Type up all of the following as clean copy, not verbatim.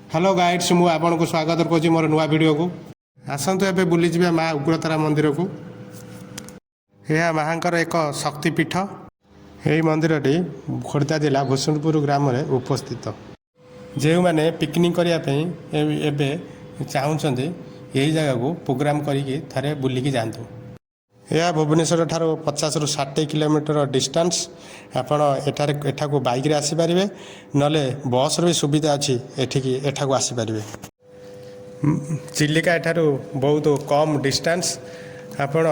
Hello guides मु आपन को स्वागत करुँच मोर नुआ वीडियो को आसतु एवं बुलीजे माँ उग्रतारा मंदिर को। यह माँकर एक शक्तिपीठ। यही मंदिरटी खोर्धा जिला भूषुंडपुर ग्राम में उपस्थित। जो मैंने पिकनिक करने चाहते यही जगह को प्रोग्राम करके थे बुलिकी जातु। यह भुवनेश्वर ठारू 50 ରୁ 60 किलोमीटर डिस्टेंस। आपण एठाकू बाइक रे आसीपारे ना बस भी सुविधा अच्छी एठाकू आसीपारे। चिलिका एठारू बहुत कम डिस्टेंस। आपण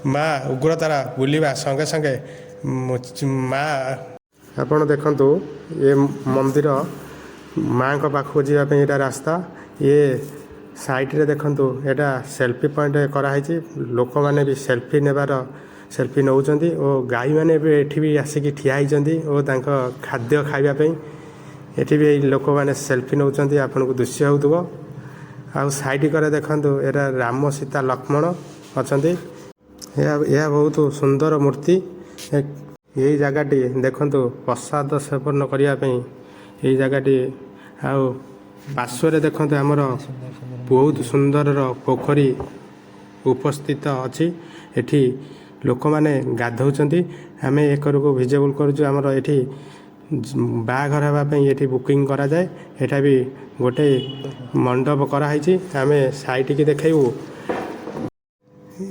माँ उग्रतारा बुलवा संगे संगे माँ आपण देखंतु ये मंदिर माँ का पाखक जावाई रास्ता। ये साइड रे देखंतु एटा सेल्फी पॉइंट कराई। लोक मैंने भी सेल्फी नेबार सेल्फी नौचंती और गाई मैंने भी एठी भी आसिक ठिया होती और खाद्य खाइबापी एठी भी लोक मैंने सेल्फी नौचंती। आपन को दृश्य होतुव आ साइड करे देखंतु एटा राम सीता लक्ष्मण अछंती। यह बहुत सुंदर मूर्ति। यही जगहटी देखंतु प्रसाद सेवन करने यही जगहटी आ पार्श्व देखते आमर बहुत सुंदर पोखरी उपस्थित अच्छी। एठी लोक मैंने गाधौଛନ୍ତି। आम एकरक भिजिबल करूँ एठी बाघर होगापी ये बुकिंग करा जाए। एटा भी गोटे मंडप कराई। आम साइट की देखू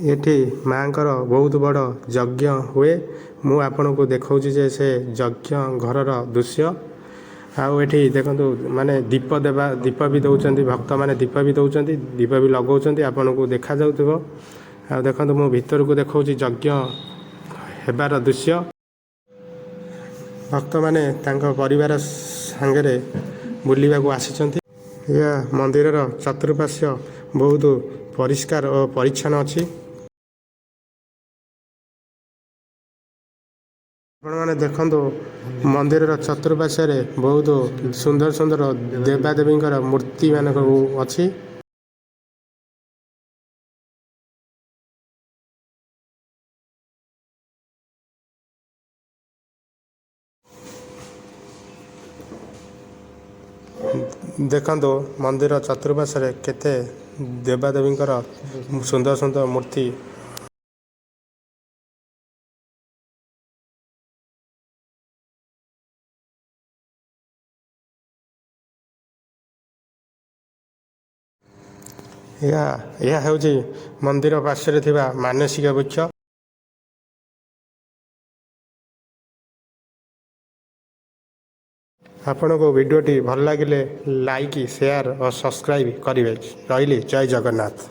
एठी माँ कर बहुत बड़ यज्ञ हुए। मु आपन को देखा से यज्ञ घर दृश्य। आउ एठी देखंतु माने दीप देवा दीप भी दौरान भक्त माने दीप भी दौरान दीप भी लगाउछंती। आपन को देखा जाउथबो। आ देखंतु मु भीतर को देखौछि यज्ञ हेबार दृश्य। भक्त माने तांको परिवार संगे बुलिबा को आसीचंती। यह मंदिर चतुर्पार्श्व बहुत परिष्कार और परिच्छन्न अछि। मैंने देखो मंदिर चतुर्पार्श्व बहुत सुंदर सुंदर देवादेवी मूर्ति मान अच्छी। देखो मंदिर चतुर्पार्श्व केते देवादेवी सुंदर सुंदर मूर्ति। यह हूँ मंदिर पार्श्व थिबा मानसिक वृक्ष। आपण को वीडियोटी भल लगे लाइक शेयर और सब्सक्राइब करेंगे। रही जय जगन्नाथ।